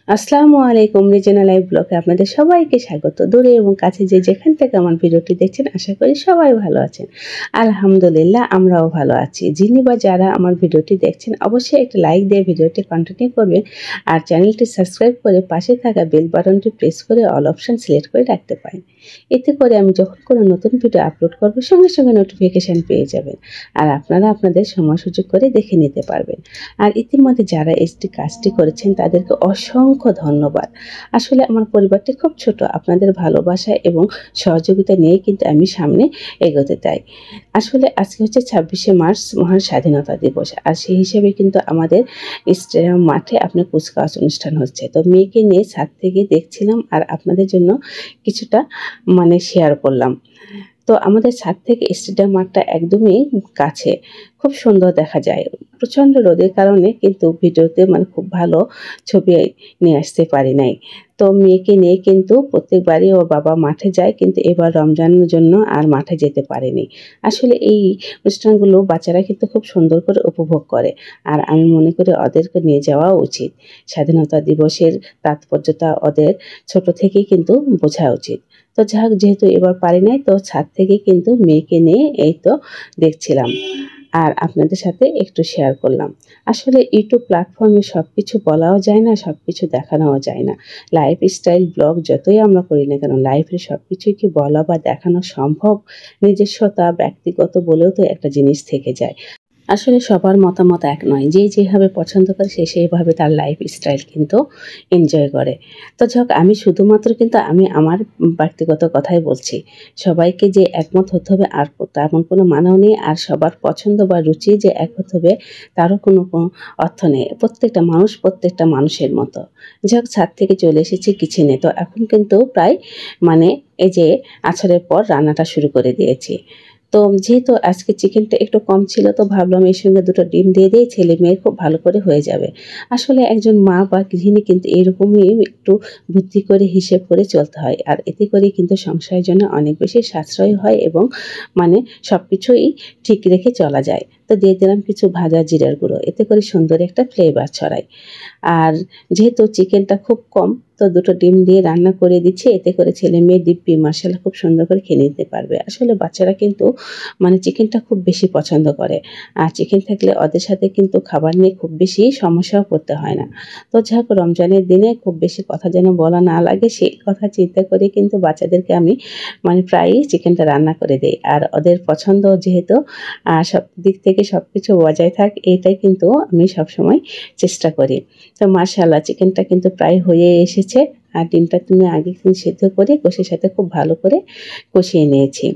আসসালামু আলাইকুম, regional live ব্লগে আপনাদের সবাইকে স্বাগত। দূরে এবং কাছে যে যেখান থেকে আমার ভিডিওটি দেখছেন, আশা করি সবাই ভালো আছেন। আলহামদুলিল্লাহ, আমরাও ভালো আছি। যিনি বা যারা আমার ভিডিওটি দেখছেন, অবশ্যই একটা লাইক দিয়ে ভিডিওটি কন্টিনিউ করবেন আর চ্যানেলটি সাবস্ক্রাইব করে পাশে থাকা বেল বাটনটি প্রেস করে অল অপশন সিলেক্ট করে রাখতে পারেন। এতে করে আমি যখন কোনো নতুন ভিডিও আপলোড করব, সঙ্গে সঙ্গে নোটিফিকেশান পেয়ে যাবেন আর আপনারা আপনাদের সময় সুযোগ করে দেখে নিতে পারবেন। আর ইতিমধ্যে যারা এই কাজটি করেছেন তাদেরকে অসংখ্য ধন্যবাদ। আসলে আমার পরিবারটি খুব ছোট, আপনাদের ভালোবাসা এবং সহযোগিতা নিয়েই কিন্তু আমি সামনে এগোতে চাই। আসলে আজকে হচ্ছে 26শে মার্চ, মহান স্বাধীনতা দিবস। আর সেই হিসেবে কিন্তু আমাদের স্টেডিয়াম মাঠে আপনার কুচকাওয়াজ অনুষ্ঠান হচ্ছে। তো মেয়েকে নিয়ে ছাদ থেকে দেখছিলাম আর আপনাদের জন্য কিছুটা শেয়ার করলাম। তো আমাদের ছাদ থেকে স্টেডিয়াম মাঠটা একদমই কাছে, খুব সুন্দর দেখা যায়। প্রচণ্ড রোদের কারণে কিন্তু ভিডিওতে খুব ভালো ছবি নিয়ে আসতে পারি নাই। তো মেয়েকে নিয়ে কিন্তু প্রত্যেকবারই ওর বাবা মাঠে যায়, কিন্তু এবার রমজানের জন্য আর মাঠে যেতে পারেনি। আসলে এই অনুষ্ঠানগুলো বাচ্চারা কিন্তু খুব সুন্দর করে উপভোগ করে আর আমি মনে করি ওদেরকে নিয়ে যাওয়া উচিত। স্বাধীনতা দিবসের তাৎপর্যতা ওদের ছোট থেকেই কিন্তু বোঝা উচিত। তো যাক, যেহেতু এবার পারি নাই, তো ছাদ থেকে কিন্তু মেয়েকে নিয়ে এই তো দেখছিলাম আর আপনাদের সাথে একটু শেয়ার করলাম। আসলে ইউটিউব প্ল্যাটফর্মে সব কিছু বলাও যায় না, সব কিছু দেখানোও যায় না। লাইফস্টাইল ব্লগ যতই আমরা করি না কেন, লাইফের সব কিছুই কি বলা বা দেখানো সম্ভব? নিজস্বতা, ব্যক্তিগত বলেও তো একটা জিনিস থেকে যায়। আসলে সবার মতামত এক নয়। যে যেভাবে পছন্দ করে সে সেইভাবে তার লাইফস্টাইল কিন্তু এনজয় করে। তো যাক, আমি শুধুমাত্র কিন্তু আমি আমার ব্যক্তিগত কথাই বলছি। সবাইকে যে একমত হতে হবে আর তেমন কোনো মানেও নেই। আর সবার পছন্দ বা রুচি যে এক হতে হবে তারও কোনো অর্থ নেই। প্রত্যেকটা মানুষ প্রত্যেকটা মানুষের মতো। যাক, ছাদ থেকে চলে এসেছি কিচেনে। তো এখন কিন্তু প্রায় এই যে আছরের পর রান্নাটা শুরু করে দিয়েছি। তো যেহেতু আজকে চিকেনটা একটু কম ছিল, তো ভাবলাম এর সঙ্গে 2টো ডিম দিয়ে দিই, ছেলে মেয়ে খুব ভালো করে হয়ে যাবে। আসলে একজন মা বা গৃহিণী কিন্তু এরকমই একটু বুদ্ধি করে হিসেব করে চলতে হয়। আর এতে করে কিন্তু সংসারের জন্য অনেক বেশি সাশ্রয় হয় এবং সবকিছুই ঠিক রেখে চলা যায়। তো দিয়ে দিলাম কিছু ভাজা জিরার গুঁড়ো, এতে করে সুন্দর একটা ফ্লেভার ছড়ায়। আর যেহেতু চিকেনটা খুব কম, তো 2টো ডিম দিয়ে রান্না করে দিচ্ছি, এতে করে ছেলে মেয়ে দিব্যি মাশাআল্লাহ খুব সুন্দর করে খেয়ে নিতে পারবে। আসলে বাচ্চারা কিন্তু চিকেনটা খুব বেশি পছন্দ করে। আর চিকেন থাকলে ওদের সাথে কিন্তু খাবার নিয়ে খুব বেশি সমস্যাও পড়তে হয় না। তো যাক, রমজানের দিনে খুব বেশি কথা যেন বলা না লাগে, সেই কথা চিন্তা করে কিন্তু বাচ্চাদেরকে আমি প্রায়ই চিকেনটা রান্না করে দেই। আর ওদের পছন্দ যেহেতু সব দিক থেকে সবকিছু বজায় থাক, এটাই কিন্তু আমি সবসময় চেষ্টা করি। তো মাশাআল্লাহ, চিকেনটা কিন্তু প্রায় হয়ে এসেছে। আর ডিমটা তুমি আগে সিদ্ধ করে কষির সাথে খুব ভালো করে কষিয়ে নিয়েছি।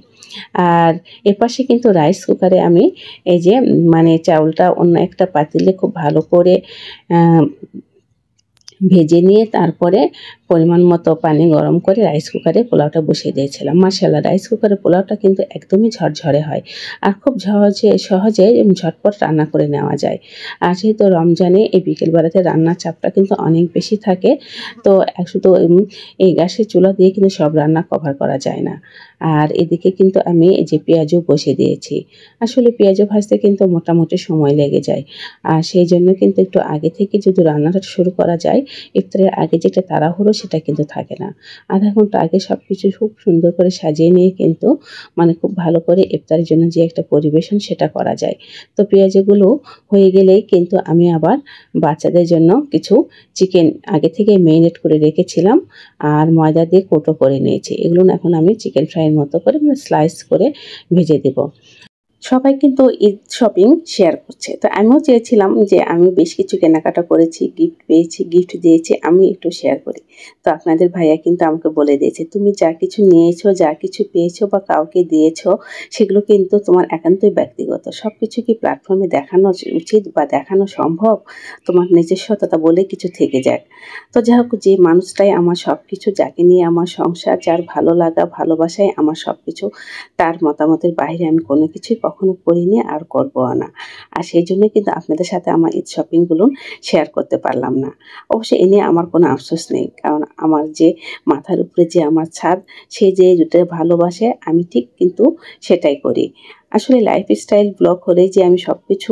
আর এপাশে কিন্তু রাইস কুকারে আমি এই যে চাউলটা অন্য একটা পাতিলে খুব ভালো করে ভেজে নিয়ে তারপরে পরিমাণ মতো পানি গরম করে রাইস কুকারে পোলাওটা বসিয়ে দিয়েছিলাম। মাশাআল্লাহ, রাইস কুকারে পোলাওটা কিন্তু একদমই ঝরঝরে হয় আর খুব সহজে ঝটপট রান্না করে নেওয়া যায়। আর যেহেতু রমজানে এই বিকেলবেলাতে রান্নার চাপটা কিন্তু অনেক বেশি থাকে, তো শুধু এই গ্যাসের চুলা দিয়ে কিন্তু সব রান্না কভার করা যায় না। আর এদিকে কিন্তু আমি এই যে পেঁয়াজও বসিয়ে দিয়েছি। আসলে পেঁয়াজও ভাজতে কিন্তু মোটামুটি সময় লেগে যায়। আর সেই জন্য কিন্তু একটু আগে থেকে যদি রান্নাটা শুরু করা যায়, ইফতারের আগে যেটা তাড়াহুড়ো সেটা কিন্তু থাকে না। আধা ঘন্টা আগে সব কিছু খুব সুন্দর করে সাজিয়ে নিয়ে কিন্তু খুব ভালো করে ইফতারের জন্য যে একটা পরিবেশন সেটা করা যায়। তো পেঁয়াজগুলো হয়ে গেলেই কিন্তু আমি আবার বাচ্চাদের জন্য কিছু চিকেন আগে থেকে মেরিনেট করে রেখেছিলাম আর ময়দা দিয়ে কোটো করে নিয়েছি। এগুলো এখন আমি চিকেন ফ্রাইয়ের মতো করে স্লাইস করে ভেজে দেব। সবাই কিন্তু ঈদ শপিং শেয়ার করছে, তো আমিও চেয়েছিলাম যে আমি বেশ কিছু কেনাকাটা করেছি, গিফট পেয়েছি, গিফট দিয়েছি, আমি একটু শেয়ার করি। তো আপনাদের ভাইয়া কিন্তু আমাকে বলে দিয়েছে, তুমি যা কিছু নিয়েছো, যা কিছু পেয়েছো বা কাউকে দিয়েছো, সেগুলো কিন্তু তোমার একান্তই ব্যক্তিগত। সব কিছু কি প্ল্যাটফর্মে দেখানো উচিত বা দেখানো সম্ভব? তোমার নিজস্বতা বলে কিছু থেকে যাক। তো যাই হোক, যে মানুষটাই আমার সব কিছু, যাকে নিয়ে আমার সংসার, যার ভালো লাগা ভালোবাসায় আমার সব কিছু, তার মতামতের বাইরে আমি কোনো কিছুই কখনো করিনি আর করবও না। আর সেই জন্য কিন্তু আপনাদের সাথে আমার ঈদ শপিংগুলো শেয়ার করতে পারলাম না। অবশ্য এ নিয়ে আমার কোনো আফসোস নেই, কারণ আমার যে মাথার উপরে যে আমার ছাদ, সে যে যেটা ভালোবাসে আমি ঠিক কিন্তু সেটাই করি। আসলে লাইফস্টাইল ব্লগ হলেই যে আমি সব কিছু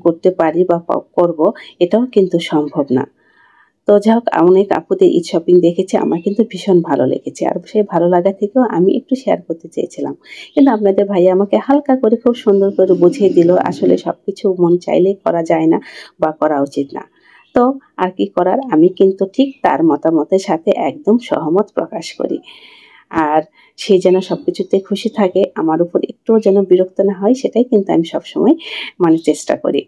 করতে পারি বা করব, এটাও কিন্তু সম্ভব না। তো যাই হোক, অনেক আপুদের ঈদ শপিং দেখেছি, আমার কিন্তু ভীষণ ভালো লেগেছে। আর সেই ভালো লাগা থেকেও আমি একটু শেয়ার করতে চেয়েছিলাম, কিন্তু আপনাদের ভাইয়া আমাকে হালকা করে খুব সুন্দর করে বুঝিয়ে দিল আসলে সবকিছু মন চাইলেই করা যায় না বা করা উচিত না। তো আর কি করার, আমি কিন্তু ঠিক তার মতামতের সাথে একদম সহমত প্রকাশ করি। আর সে যেন সবকিছুতে খুশি থাকে, আমার উপর একটুও যেন বিরক্ত না হয়, সেটাই কিন্তু আমি সবসময় চেষ্টা করি।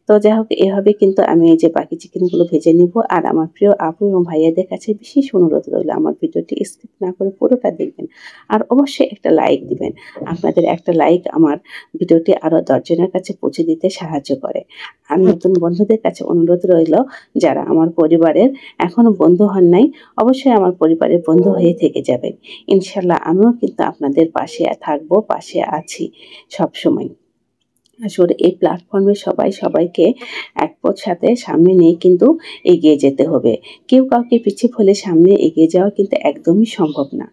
তো যাই হোক, এভাবে কিন্তু আমি এই যে বাকি চিকেনগুলো ভেজে নিব। আর আমার প্রিয় আপু এবং ভাইয়াদের কাছে বিশেষ অনুরোধ রইল, আমার ভিডিওটি স্কিপ না করে পুরোটা দেখবেন। আর অবশ্যই একটা লাইক দিবেন। আপনাদের একটা লাইক আমার ভিডিওটি আরও 10 জনের কাছে পৌঁছে দিতে সাহায্য করে। আর নতুন বন্ধুদের কাছে অনুরোধ রইল, যারা আমার পরিবারের এখনো বন্ধু হন নাই, অবশ্যই আমার পরিবারের বন্ধু হয়ে থেকে যাবেন। ইনশাল্লাহ আমিও কিন্তু আপনাদের পাশে থাকবো, পাশে আছি সবসময়। আসলে এই প্ল্যাটফর্মে সবাই সবাইকে এক পথ সাথে সামনে নিয়ে কিন্তু এগিয়ে যেতে হবে। কেউ কাউকে পিছিয়ে ফেলে সামনে এগিয়ে যাওয়া কিন্তু একদমই সম্ভব না।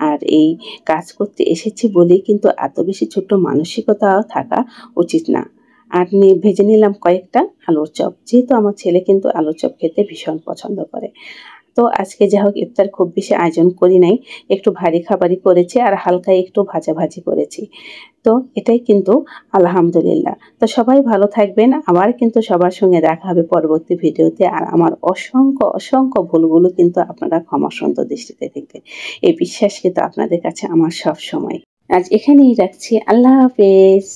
আর এই কাজ করতে এসেছি বলেই কিন্তু এত বেশি ছোট্ট মানসিকতাও থাকা উচিত না। আর ভেজে নিলাম কয়েকটা আলুর চপ, যেহেতু আমার ছেলে কিন্তু আলুর চপ খেতে ভীষণ পছন্দ করে। তো আজকে যাই হোক, ইফতার খুব বেশি আয়োজন করি নাই, একটু ভারী খাবারই করেছি আর হালকা একটু ভাজাভাজি করেছি। তো এটাই কিন্তু আলহামদুলিল্লাহ। তো সবাই ভালো থাকবেন, আবার কিন্তু সবার সঙ্গে দেখা হবে পরবর্তী ভিডিওতে। আর আমার অসংখ্য অসংখ্য ভুলগুলো কিন্তু আপনারা ক্ষমা সুন্দর দৃষ্টিতে দেখবেন, এই বিশ্বাস কিন্তু আপনাদের কাছে আমার সব সময়। আজ এখানেই রাখছি, আল্লাহ হাফেজ।